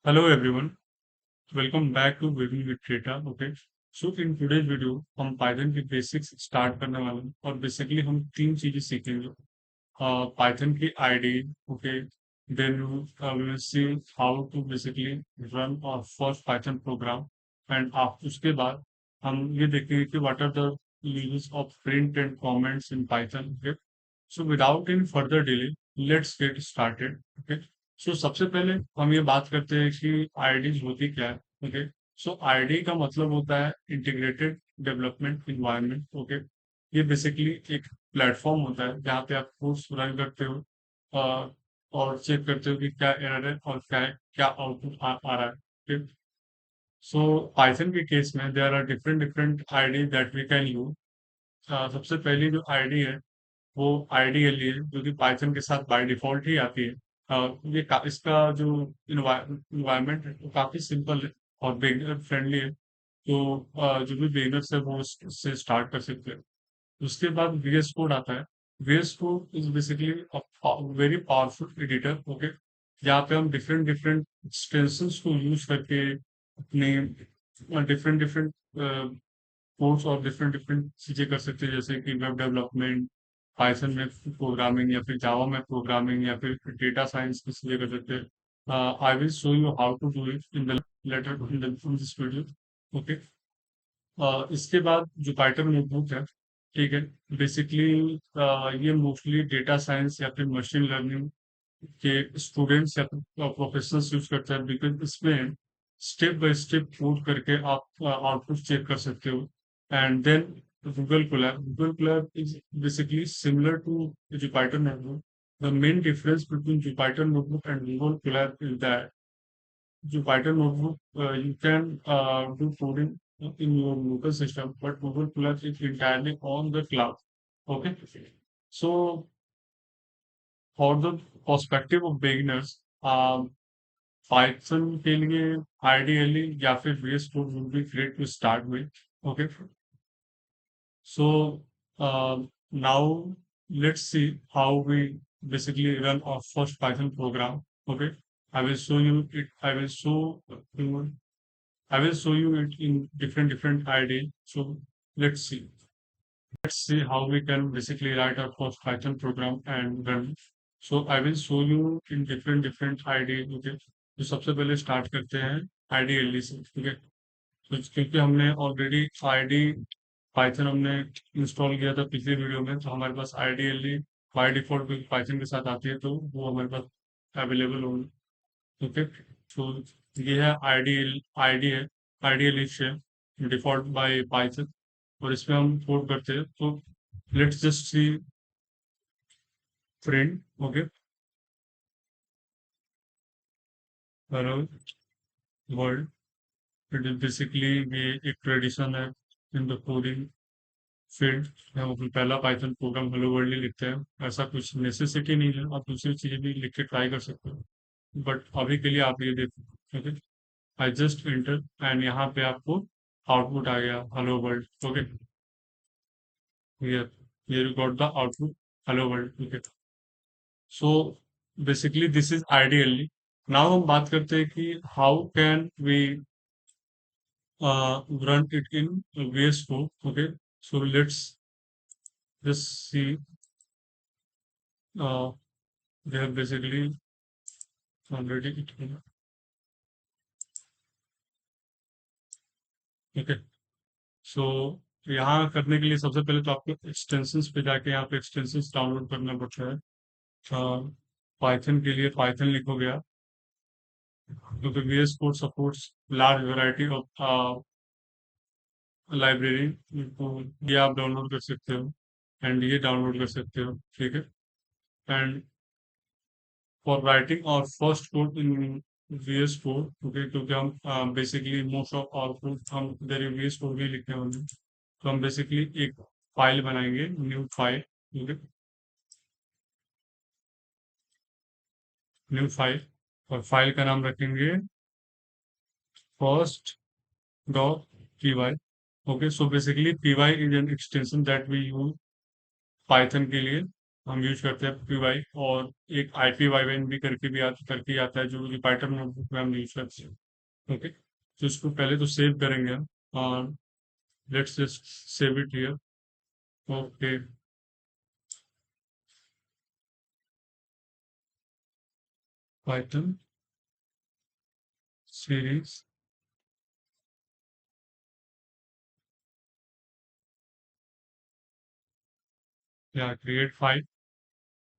Hello everyone, welcome back to Building with Data. Okay, so in today's video हम Python के basics start करने वाले हैं और बेसिकली हम तीन चीजें सीखेंगे. Python की ID, okay, then we will see how to basically run our first Python program and उसके बाद हम ये देखेंगे कि what are the uses of print and comments in Python. Okay, so without any further delay, let's get started. Okay, सो सबसे पहले हम ये बात करते हैं कि आईडीज होती क्या है. ओके, सो आईडी का मतलब होता है इंटीग्रेटेड डेवलपमेंट इन्वायरमेंट. ओके, ये बेसिकली एक प्लेटफॉर्म होता है जहाँ पे आप कोर्स रन करते हो और चेक करते हो कि क्या एरर है और क्या आउटपुट आ रहा है. सो पाइथन के केस में there are different different ID that we can use. सबसे पहली जो आईडी है वो आईडी के लिए जो कि पाइथन के साथ बाय डिफॉल्ट ही आती है. इसका जो इन्वायरमेंट है वो काफी सिंपल है और बिगिनर फ्रेंडली है. तो जो भी बिगिनर्स है वो उससे स्टार्ट कर सकते हैं. उसके बाद वीएस कोड आता है. VS code is basically very powerful editor. Okay, जहाँ पे हम डिफरेंट डिफरेंट एक्सटेंशंस को यूज करके अपने डिफरेंट डिफरेंट कोर्स और डिफरेंट डिफरेंट चीजें कर सकते हैं, जैसे कि वेब डेवलपमेंट, पाइथन में प्रोग्रामिंग, या फिर जावा में प्रोग्रामिंग, या फिर डेटा साइंस की चीजें कर सकते हैं. I will show you how to do it in the later in this video. Okay, इसके बाद जो पाइथन नोटबुक है, ठीक है, बेसिकली ये मोस्टली डेटा साइंस या फिर मशीन लर्निंग के स्टूडेंट्स या प्रोफेशनल्स यूज करते हैं, बिकॉज इसमें स्टेप बाय स्टेप कोड करके आप आउटपुट चेक कर सकते हो. And then Google Colab is basically similar to Jupyter notebook. The main difference between Jupyter notebook and Google Colab is that Jupyter Notebook, you can do coding in your local system, but Google Colab is entirely on the cloud. Okay, so for the perspective of beginners, Python के लिए ideally या फिर VS Code would be great to start with. Okay, so now let's see how we basically run our first Python program. Okay, I will show you it. You I will show you it in different ID. So let's see. Let's see how we can basically write our first Python program and run it. So I will show you in different ID. Okay. तो सबसे पहले start करते हैं ID से. ठीक है, तो क्योंकि हमने ऑलरेडी आईडी पाइथन हमने इंस्टॉल किया था पिछली वीडियो में, तो हमारे पास आईडी बाय डिफॉल्ट पाइथन के साथ आती है, तो वो हमारे पास अवेलेबल होगी. ओके, तो ये है आईडी है, आइडियल है डिफॉल्ट बाय पाइथन, और इसमें हम कोड करते हैं. तो let's just see print. Okay, hello world. It is basically ये एक ट्रेडिशन है इन द कोडिंग फील्ड. हम अपना पहला पाइथन प्रोग्राम हेलो वर्ल्ड ही लिखते हैं. ऐसा कुछ नेसेसिटी नहीं है, आप दूसरी चीजें भी लिख के ट्राई कर सकते हो, बट अभी के लिए आप ये देखो. Okay, I just enter and यहाँ पे आपको आउटपुट आ गया hello world. Okay, here you got the output hello world. Okay, so basically this is ideally. Now हम बात करते हैं कि how can we run it in VS Code. Okay, so let's just see. uh, they have basically already it. Okay, so यहाँ करने के लिए सबसे पहले तो आपको एक्सटेंशंस पे जाके यहाँ पे एक्सटेंशंस डाउनलोड करना पड़ता है. पाइथन के लिए पाइथन लिखोगे आप, क्योंकि VS Code supports large variety of library, तो ये आप डाउनलोड कर सकते हो एंड ये डाउनलोड कर सकते हो. ठीक है, एंड फॉर राइटिंग और first code in VS code. Okay, क्योंकि हम basically most of our code हम इधर VS कोड में लिखने वाले हैं, तो हम बेसिकली एक फाइल बनाएंगे, न्यू फाइल. ठीक है, न्यू फाइल, और फाइल का नाम रखेंगे first dot py. Okay, so basically py is an extension that we use Python के लिए हम यूज करते हैं पी वाई, और एक आई पी वाई एन भी करके आता है जो कि पाइथन नोटबुक में हम यूज करते हैं। ओके, तो इसको पहले तो सेव करेंगे हम, और let's just save it here. Okay, Python series, या क्रिएट फाइल।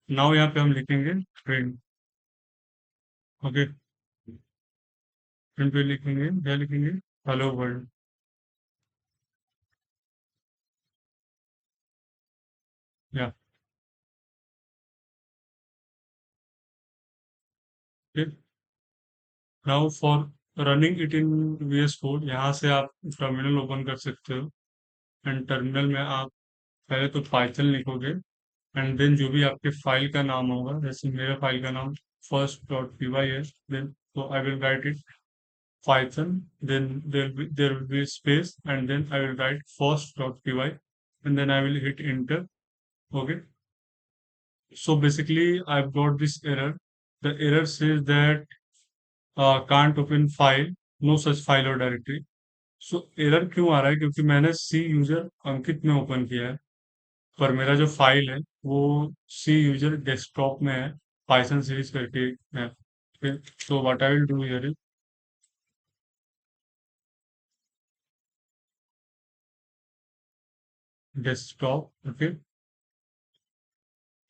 नाउ यहाँ पे हम लिखेंगे प्रिंट। ओके, प्रिंट पे लिखेंगे, क्या लिखेंगे, हेलो वर्ल्ड। या now for running it in VS code, यहाँ से आप टर्मिनल ओपन कर सकते हो। एंड टर्मिनल में आप पहले तो पाइथन लिखोगे, एंड देन जो भी आपके फाइल का नाम होगा, जैसे मेरा फाइल का नाम फर्स्ट डॉट पी वाई है, देन तो I will write it python, then there will be space, and then I will write first.py, and then I will hit enter. Okay, so basically I've got this error. The error says that can't open file, no such file or directory. So error क्यों आ रहा है, क्योंकि मैंने सी user अंकित में open किया है, पर मेरा जो फाइल है वो सी यूजर डेस्कटॉप में है, पाइथन सीरीज करके है। Okay, so what I will do here is desktop, okay,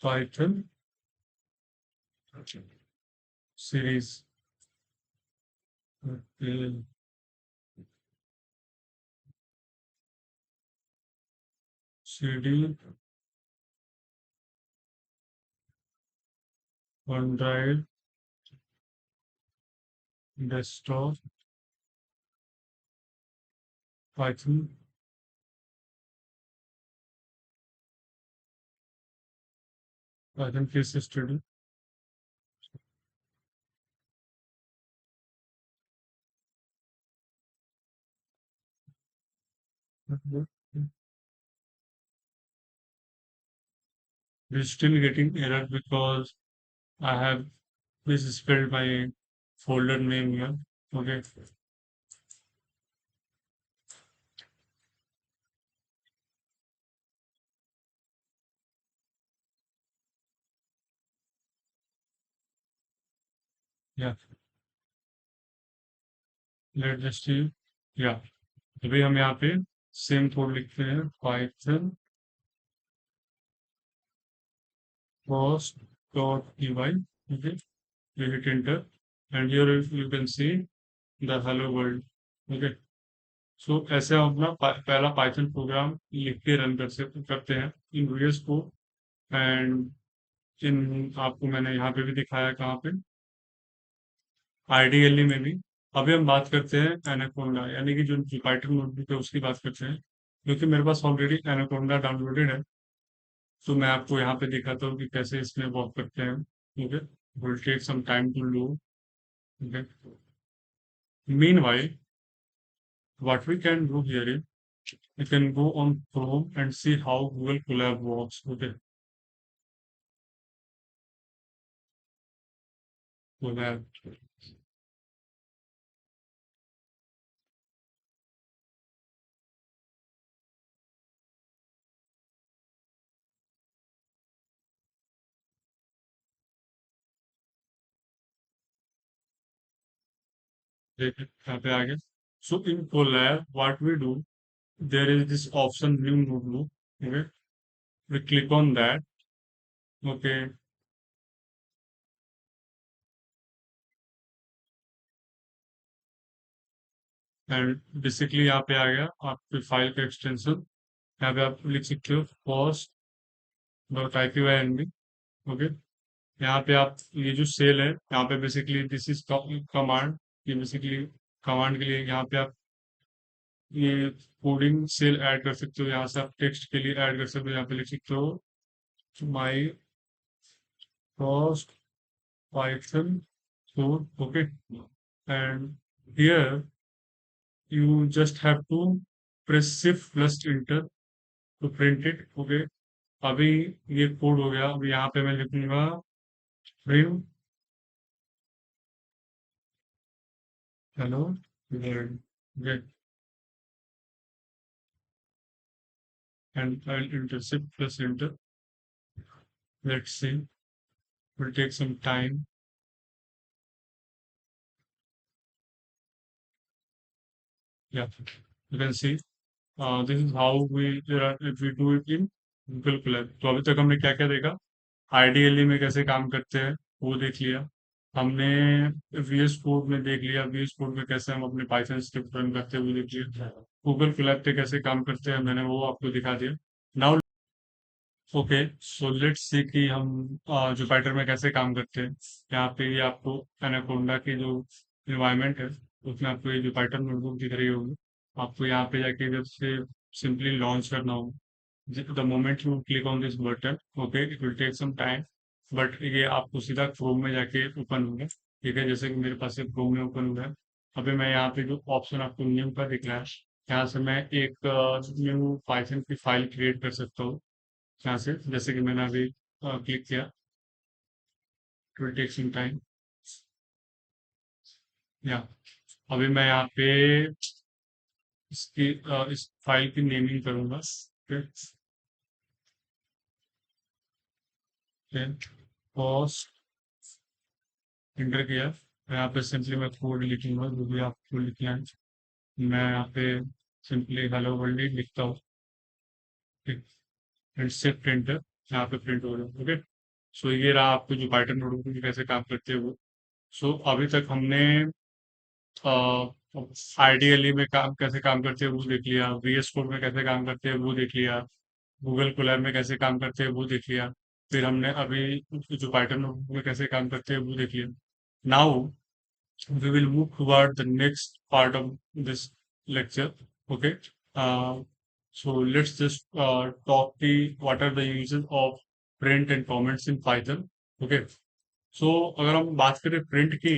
Python series, okay, cd, OneDrive, desktop, Python, Python case study. We're still getting error because I have misspelled my folder name here. Okay, yeah, let's just see. Yeah, अभी हम यहाँ पे same code लिखते हैं, Python post dot py. Okay, you hit enter, and here you can see the hello world. Okay, सो ऐसे हम अपना पहला पाइथन प्रोग्राम लिख के रन करते हैं इन वीएस को। एंड इन आपको मैंने यहाँ पे भी दिखाया, कहाँ पे, आईडीएलई में भी। अभी हम बात करते हैं एनाकोंडा, यानी कि जो पाइथन नोटबुक है उसकी बात करते हैं, क्योंकि मेरे पास ऑलरेडी एनाकोंडा डाउनलोडेड है। तो मैं आपको यहाँ पे दिखाता हूँ कि कैसे इसमें वर्क करते हैं। Okay, will take some time to load. Okay, meanwhile what we can do here is we can go on Chrome and see how Google Colab works. Okay, Colab. देखिए यहाँ पे आ गया। So in Colab, what we do, there is this option new notebook. Okay, we click on that. Okay, and basically यहाँ पे आ गया आपकी file का extension. यहाँ पे आप लिख सकते हो post dot ipynb। ओके, यहाँ पे आप ये जो सेल है, यहाँ पे बेसिकली दिस इज कमांड। ये बेसिकली कमांड के लिए यहाँ पे आप ये कोडिंग सेल ऐड कर सकते हो, यहाँ से आप टेक्स्ट के लिए ऐड कर सकते हो, यहाँ पे लिख सकते हो my first Python code. Okay, and here you just have to press shift plus enter to print it. Okay, अभी ये कोड हो गया। अभी यहाँ पे मैं लिखूंगा print hello world, okay, and I'll intercept plus enter. Let's see. Will take some time. Yeah, you can see. This is how if we do it in Google Colab. तो अभी तक हमने क्या क्या देखा? आईडीएलई में कैसे काम करते हैं वो देख लिया हमने। वीएस कोड में देख लिया, वीएस कोड में कैसे हम अपने पाइथन स्क्रिप्ट रन करते हैं वो देख लिया। गूगल कोलैब पे कैसे काम करते हैं मैंने वो आपको दिखा दिया। Now okay, so let's see कि हम जुपिटर में कैसे काम करते हैं। यहाँ पे ये आपको एनाकोंडा की जो इन्वायरमेंट है उसमें आपको ये जुपिटर नोटबुक दिख रही होगी। आपको यहाँ पे जाके जब से सिंपली लॉन्च करना होगा, the moment you click on this button, okay, it will take some time, but ये आपको सीधा क्रोम में जाके ओपन होगा। ठीक है, जैसे कि मेरे पास एक क्रोम में ओपन हुआ है। अभी मैं यहाँ पे जो ऑप्शन आपको न्यू का दिख रहा है, यहाँ से मैं एक न्यू पाइथन की फाइल क्रिएट कर सकता हूँ। यहाँ से जैसे कि मैंने अभी क्लिक किया, it will take some time. या अभी मैं यहाँ पे इस फाइल की नेमिंग करूंगा। कॉस्ट एंटर किया, यहाँ पे सिंपली मैं कोड लिखूंगा जो भी आपको लिखना है। मैं यहाँ पे सिंपली हेलो वर्ल्ड लिखता हूँ। ठीक, एंड से प्रिंटर यहाँ पे प्रिंट हो रहा है। ओके, सो ये रहा आपको जो पाइथन नोटबुक कैसे काम करते हैं वो। सो अभी तक हमने आइडियली में काम कैसे काम करते हैं वो देख लिया, वीएस कोड में कैसे काम करते हैं वो देख लिया, गूगल कोलैब में कैसे काम करते हैं वो देख लिया। फिर हमने अभी जो पाइथन नोटबुक में कैसे काम करते हैं वो देख लिया। Now we will move toward the next part of this lecture. Okay. Uh, so let's just talk the what are the uses of print and comments in Python. Okay. So अगर हम बात करें print की,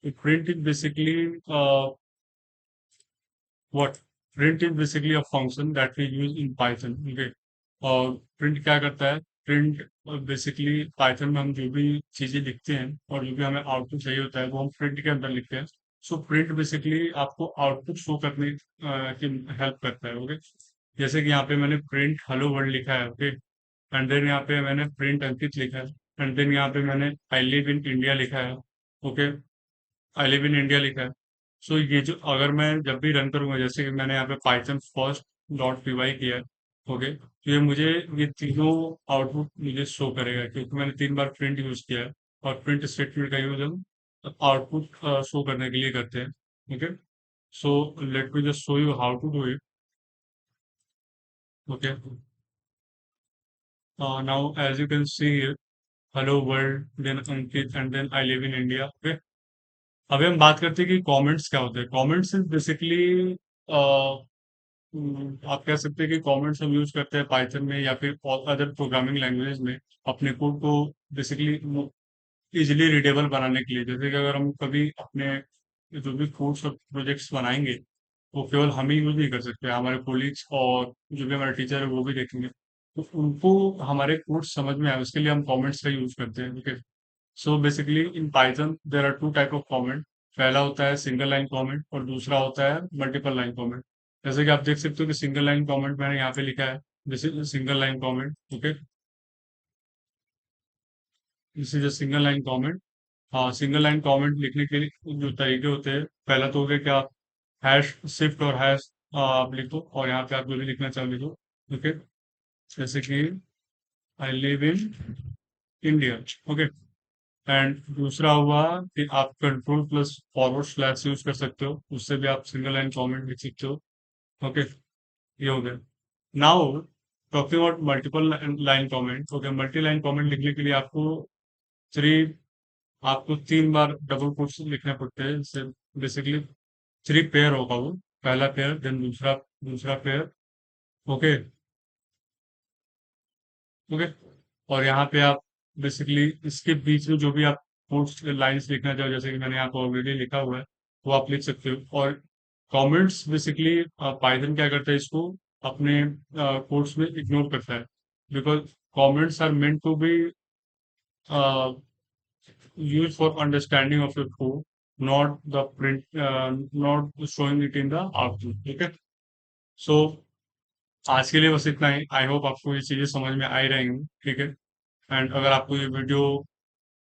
तो print is basically what? Print is basically a function that we use in Python. Okay. और print क्या करता है? Print बेसिकली पाइथन में हम जो भी चीजें लिखते हैं और जो भी हमें आउटपुट चाहिए होता है वो हम प्रिंट के अंदर लिखते हैं। सो प्रिंट बेसिकली आपको आउटपुट शो करने की हेल्प करता है। ओके, जैसे कि यहाँ पे मैंने प्रिंट हेलो वर्ल्ड लिखा है। ओके, एंड देन यहाँ पे मैंने प्रिंट अंकित लिखा है, एंड देन यहाँ पे मैंने आई लिव इन इंडिया लिखा है। Okay, I live in India लिखा है। सो ये जो अगर मैं जब भी रन करूंगा, जैसे कि मैंने यहाँ पे Python first dot P Y किया है। ओके, तो ये मुझे ये तीनों आउटपुट मुझे शो करेगा क्योंकि मैंने 3 बार प्रिंट यूज किया है। और प्रिंट स्टेटमेंट का यूज हम आउटपुट शो करने के लिए करते हैं। Okay, so let me just show you how to do it. Okay, now as you can see here, hello world, then Ankit, and then I live in India. Okay, अभी हम बात करते हैं कि कमेंट्स क्या होते हैं। कमेंट्स इज बेसिकली आप कह सकते हैं कि कमेंट्स हम यूज करते हैं पाइथन में या फिर अदर प्रोग्रामिंग लैंग्वेज में अपने कोड को बेसिकली इजिली रीडेबल बनाने के लिए। जैसे कि अगर हम कभी अपने जो भी कोड्स और प्रोजेक्ट्स बनाएंगे वो केवल हम ही यूज नहीं कर सकते, हमारे कोलिग्स और जो भी हमारे टीचर है वो भी देखेंगे, तो उनको हमारे कोड समझ में आए उसके लिए हम कमेंट्स का यूज करते हैं। Okay, so basically in Python there are two type of comment. पहला होता है सिंगल लाइन कमेंट और दूसरा होता है मल्टीपल लाइन कमेंट। जैसे कि आप देख सकते हो कि सिंगल लाइन कमेंट मैंने यहाँ पे लिखा है, this is single line comment. Okay, this is a single line comment. हाँ, सिंगल लाइन कमेंट लिखने के लिए जो तरीके होते हैं, पहला तो हो गया क्या, हैश शिफ्ट और हैश आप लिखो और यहाँ पे आप जो भी लिखना चाहो लिखो। ओके, जैसे कि आई live in India. Okay, and दूसरा हुआ कि आप control plus forward slash use कर सकते हो, उससे भी आप सिंगल लाइन कमेंट लिख सकते हो। ओके, ये हो गया। Now talking about multiple line comment. Okay, multi line comment लिखने के लिए थ्री आपको 3 बार डबल कोट्स लिखने पड़ते हैं। इससे बेसिकली 3 पेयर होगा वो, पहला पेयर देन दूसरा दूसरा पेयर। ओके, ओके, और यहाँ पे आप बेसिकली इसके बीच में जो भी आप कोट्स लाइंस लिखना चाहो, जैसे कि मैंने यहाँ पर ऑलरेडी लिखा हुआ है, वो आप लिख सकते हो। और कमेंट्स बेसिकली पाइथन क्या करता है, इसको अपने कोट्स में इग्नोर करता है। because comments are meant to be uh, used for understanding of your code, not the print, not showing it in the output. Okay, so आज के लिए बस इतना ही। आई होप आपको ये चीजें समझ में आई रहेंगी, ठीक है। एंड अगर आपको ये वीडियो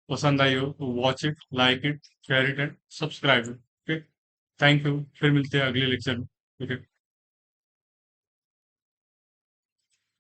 पसंद आई हो तो watch it, like it, share it and subscribe it. Okay, thank you. फिर मिलते हैं अगले लेक्चर में। ओके।